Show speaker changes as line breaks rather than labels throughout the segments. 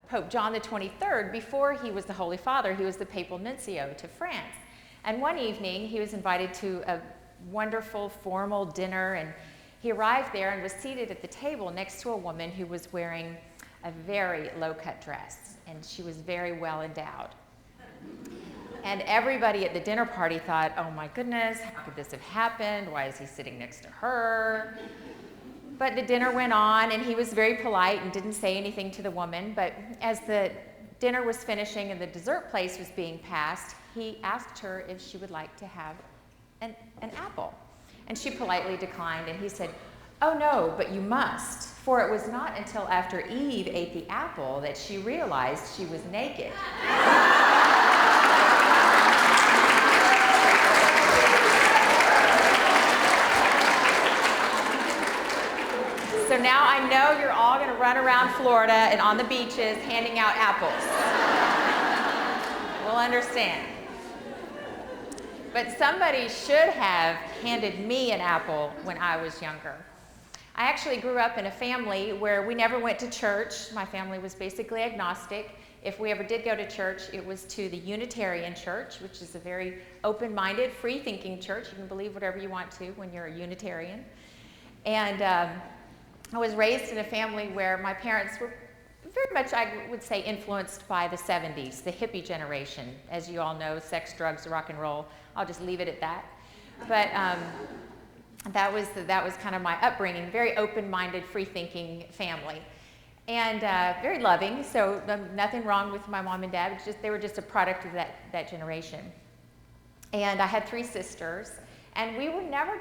Pope John the 23rd, before he was the Holy Father, he was the papal nuncio to France. And one evening, he was invited to a wonderful formal dinner, and he arrived there and was seated at the table next to a woman who was wearing a very low-cut dress, and she was very well endowed. And everybody at the dinner party thought, oh my goodness, how could this have happened? Why is he sitting next to her? But the dinner went on, and he was very polite and didn't say anything to the woman. But as the dinner was finishing and the dessert place was being passed, he asked her if she would like to have an apple. And she politely declined, and he said, oh no, but you must. For it was not until after Eve ate the apple that she realized she was naked. So now I know you're all going to run around Florida and on the beaches handing out apples. We'll understand. But somebody should have handed me an apple when I was younger. I actually grew up in a family where we never went to church. My family was basically agnostic. If we ever did go to church, it was to the Unitarian Church, which is a very open-minded, free-thinking church. You can believe whatever you want to when you're a Unitarian. And I was raised in a family where my parents were very much, I would say, influenced by the 70s, the hippie generation. As you all know, sex, drugs, rock and roll. I'll just leave it at that. But that was kind of my upbringing, very open-minded, free-thinking family. And very loving, so nothing wrong with my mom and dad. It's just, they were just a product of that generation. And I had 3 sisters, and we were never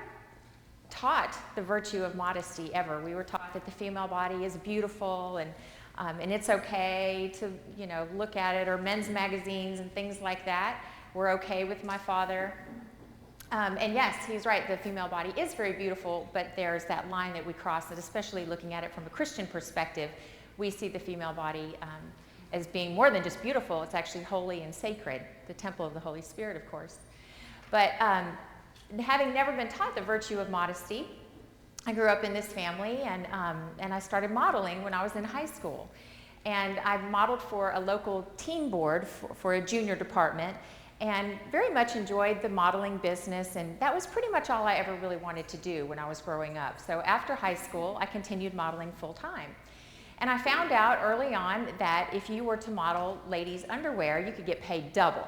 taught the virtue of modesty ever. We were taught that the female body is beautiful and it's okay to, you know, look at it, or men's magazines and things like that were okay with my father. And yes, he's right, the female body is very beautiful, but there's that line that we cross, that especially looking at it from a Christian perspective, we see the female body as being more than just beautiful. It's actually holy and sacred, the temple of the Holy Spirit, of course. But having never been taught the virtue of modesty, I grew up in this family, and I started modeling when I was in high school. And I modeled for a local teen board for a junior department, and very much enjoyed the modeling business, and that was pretty much all I ever really wanted to do when I was growing up. So after high school, I continued modeling full-time. And I found out early on that if you were to model ladies' underwear, you could get paid double.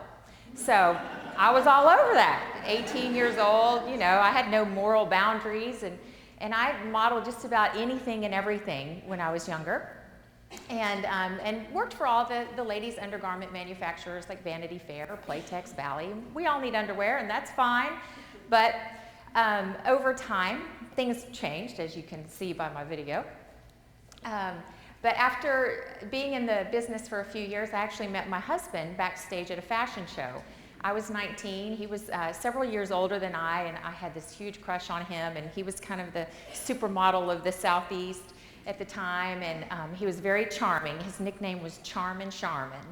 So I was all over that. 18 years old, you know, I had no moral boundaries, and I modeled just about anything and everything when I was younger. And worked for all the ladies' undergarment manufacturers like Vanity Fair, Playtex, Bally. We all need underwear, and that's fine. But over time, things changed, as you can see by my video. But after being in the business for a few years, I actually met my husband backstage at a fashion show. I was 19, he was several years older than I, and I had this huge crush on him, and he was kind of the supermodel of the Southeast at the time, and he was very charming. His nickname was Charmin Sharman.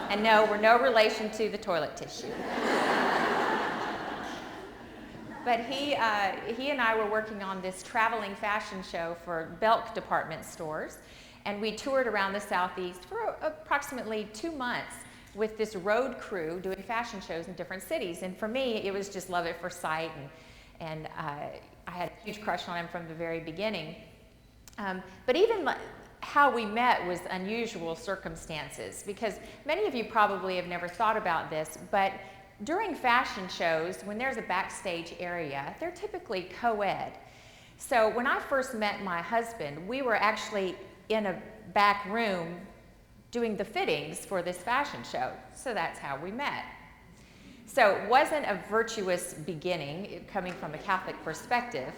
And no, we're no relation to the toilet tissue. But he and I were working on this traveling fashion show for Belk department stores, and we toured around the Southeast for approximately 2 months with this road crew doing fashion shows in different cities. And for me, it was just love at first sight, and I had a huge crush on him from the very beginning. But even how we met was unusual circumstances, because many of you probably have never thought about this, but during fashion shows, when there's a backstage area, they're typically co-ed. So when I first met my husband, we were actually in a back room doing the fittings for this fashion show. So that's how we met. So it wasn't a virtuous beginning coming from a Catholic perspective,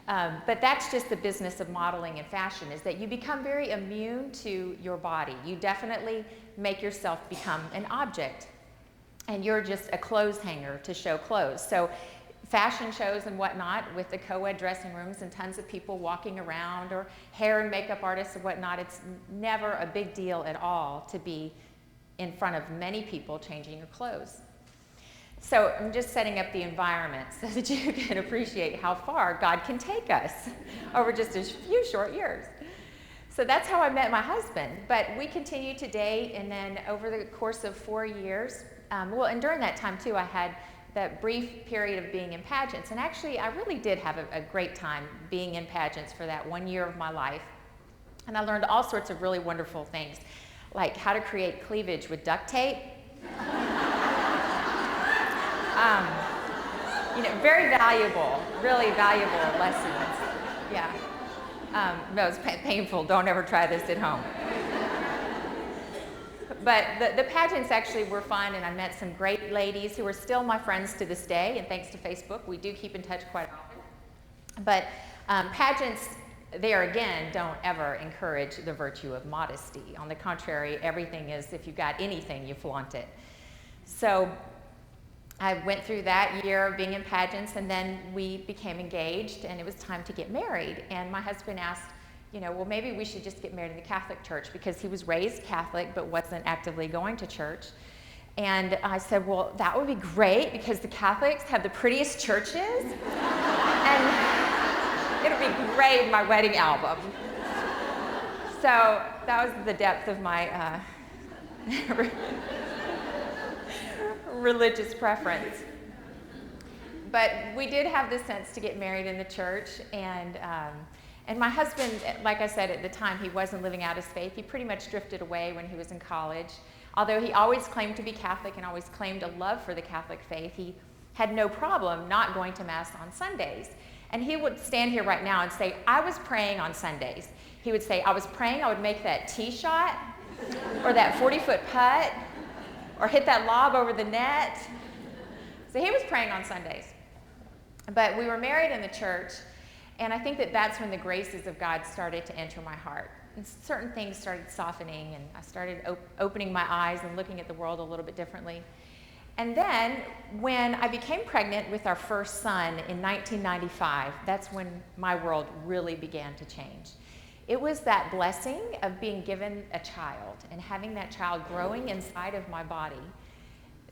but that's just the business of modeling and fashion, is that you become very immune to your body. You definitely make yourself become an object, and you're just a clothes hanger to show clothes. So fashion shows and whatnot with the co-ed dressing rooms and tons of people walking around, or hair and makeup artists and whatnot, it's never a big deal at all to be in front of many people changing your clothes. So I'm just setting up the environment so that you can appreciate how far God can take us over just a few short years. So that's how I met my husband. But we continued to date, and then over the course of 4 years, and during that time too, I had that brief period of being in pageants. And actually, I really did have a great time being in pageants for that 1 year of my life. And I learned all sorts of really wonderful things, like how to create cleavage with duct tape. Very valuable, really valuable lessons. Yeah. No, it's painful. Don't ever try this at home. But the pageants actually were fun, and I met some great ladies who are still my friends to this day, and thanks to Facebook, we do keep in touch quite often. But pageants, there again, don't ever encourage the virtue of modesty. On the contrary, everything is, if you got anything, you flaunt it. So I went through that year of being in pageants, and then we became engaged, and it was time to get married. And my husband asked, well, maybe we should just get married in the Catholic Church, because he was raised Catholic but wasn't actively going to church. And I said, well, that would be great, because the Catholics have the prettiest churches, and it'll be great in my wedding album. So that was the depth of my religious preference. But we did have the sense to get married in the church, and my husband, like I said at the time, he wasn't living out his faith. He pretty much drifted away when he was in college. Although he always claimed to be Catholic and always claimed a love for the Catholic faith, he had no problem not going to Mass on Sundays. And he would stand here right now and say, I was praying on Sundays. He would say, I was praying I would make that tee shot, or that 40-foot putt, or hit that lob over the net. So he was praying on Sundays. But we were married in the church, and I think that that's when the graces of God started to enter my heart. And certain things started softening, and I started opening my eyes and looking at the world a little bit differently. And then when I became pregnant with our first son in 1995, that's when my world really began to change. It was that blessing of being given a child and having that child growing inside of my body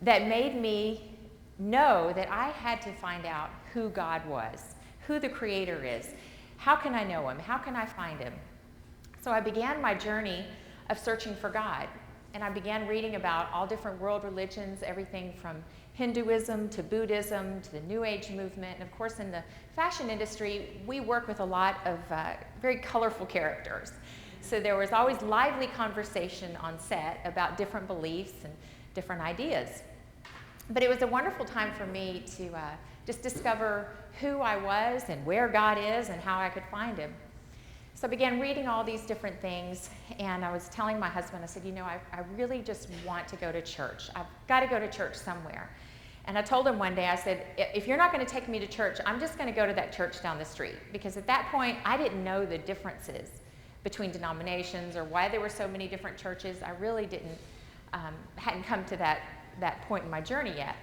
that made me know that I had to find out who God was, who the Creator is. How can I know Him? How can I find Him? So I began my journey of searching for God, and I began reading about all different world religions, everything from Hinduism to Buddhism to the New Age movement. And of course, in the fashion industry, we work with a lot of very colorful characters. So there was always lively conversation on set about different beliefs and different ideas. But it was a wonderful time for me to just discover who I was and where God is and how I could find Him. So I began reading all these different things, and I was telling my husband, I said, I really just want to go to church. I've got to go to church somewhere. And I told him one day, I said, if you're not going to take me to church, I'm just going to go to that church down the street. Because at that point, I didn't know the differences between denominations or why there were so many different churches. I really hadn't come to that point in my journey yet.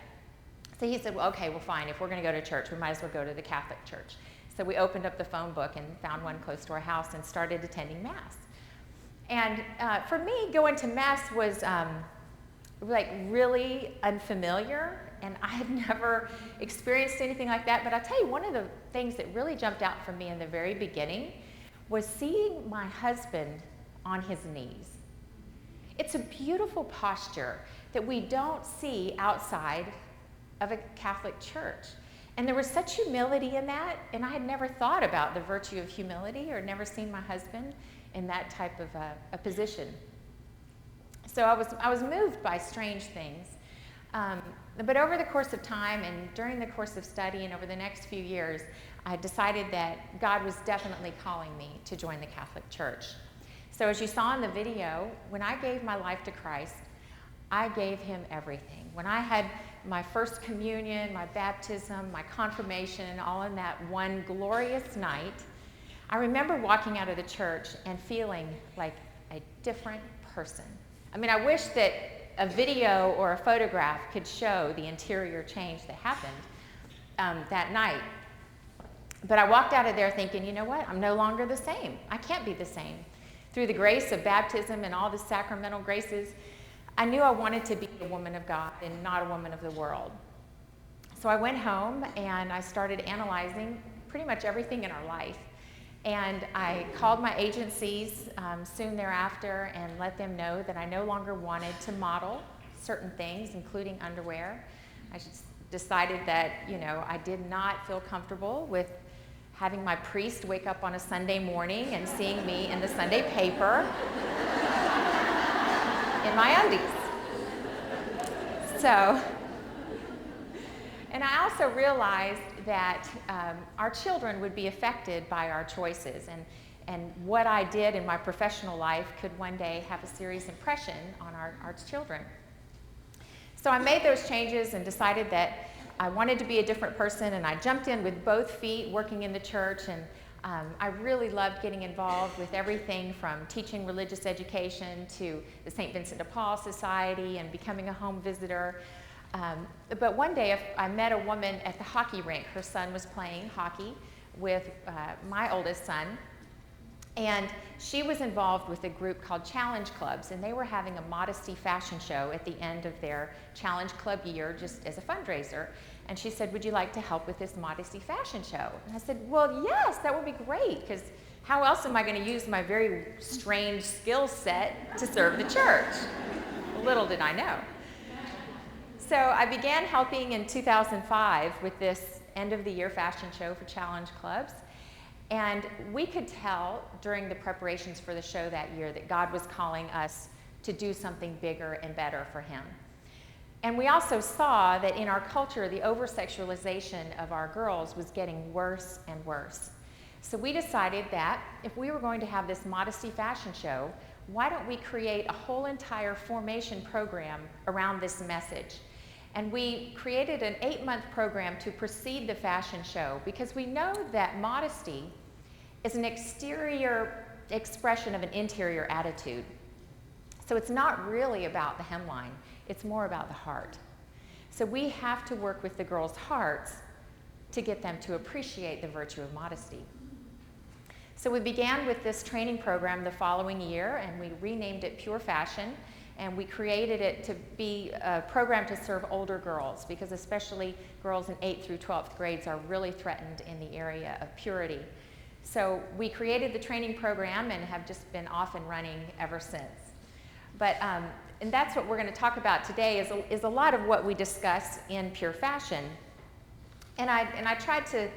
So he said, well, okay, well, fine. If we're going to go to church, we might as well go to the Catholic Church. So we opened up the phone book and found one close to our house and started attending Mass. And for me, going to Mass was really unfamiliar, and I had never experienced anything like that. But I'll tell you, one of the things that really jumped out for me in the very beginning was seeing my husband on his knees. It's a beautiful posture that we don't see outside of a Catholic church. And there was such humility in that, and I had never thought about the virtue of humility or never seen my husband in that type of a position. So I was moved by strange things. But over the course of time and during the course of study and over the next few years, I decided that God was definitely calling me to join the Catholic Church. So as you saw in the video, when I gave my life to Christ, I gave Him everything. When I had my first communion, my baptism, my confirmation, all in that one glorious night, I remember walking out of the church and feeling like a different person. I mean, I wish that a video or a photograph could show the interior change that happened that night. But I walked out of there thinking, you know what? I'm no longer the same. I can't be the same. Through the grace of baptism and all the sacramental graces, I knew I wanted to be a woman of God and not a woman of the world. So I went home and I started analyzing pretty much everything in our life. And I called my agencies soon thereafter and let them know that I no longer wanted to model certain things, including underwear. I just decided that, I did not feel comfortable with having my priest wake up on a Sunday morning and seeing me in the Sunday paper in my undies. So, and I also realized that our children would be affected by our choices, and what I did in my professional life could one day have a serious impression on our children. So I made those changes and decided that I wanted to be a different person, and I jumped in with both feet working in the church, and I really loved getting involved with everything from teaching religious education to the St. Vincent de Paul Society and becoming a home visitor. But one day I met a woman at the hockey rink. Her son was playing hockey with my oldest son, and she was involved with a group called Challenge Clubs, and they were having a modesty fashion show at the end of their Challenge Club year just as a fundraiser. And she said, "Would you like to help with this modesty fashion show?" And I said, "Well, yes, that would be great, because how else am I going to use my very strange skill set to serve the church?" Little did I know. So I began helping in 2005 with this end of the year fashion show for Challenge Clubs. And we could tell during the preparations for the show that year that God was calling us to do something bigger and better for Him. And we also saw that in our culture, the over-sexualization of our girls was getting worse and worse. So we decided that if we were going to have this modesty fashion show, why don't we create a whole entire formation program around this message? And we created an 8-month program to precede the fashion show, because we know that modesty is an exterior expression of an interior attitude. So it's not really about the hemline, it's more about the heart. So we have to work with the girls' hearts to get them to appreciate the virtue of modesty. So we began with this training program the following year, and we renamed it Pure Fashion. And we created it to be a program to serve older girls, because especially girls in 8th through 12th grades are really threatened in the area of purity. So we created the training program and have just been off and running ever since. But, and that's what we're going to talk about today, is a lot of what we discuss in Pure Fashion. And I tried to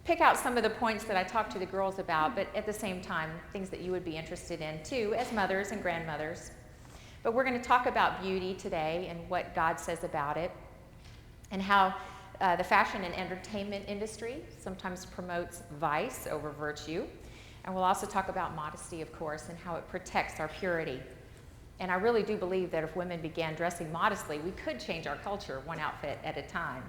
pick out some of the points that I talked to the girls about, but at the same time, things that you would be interested in too, as mothers and grandmothers. But we're going to talk about beauty today and what God says about it, and how the fashion and entertainment industry sometimes promotes vice over virtue. And we'll also talk about modesty, of course, and how it protects our purity. And I really do believe that if women began dressing modestly, we could change our culture one outfit at a time.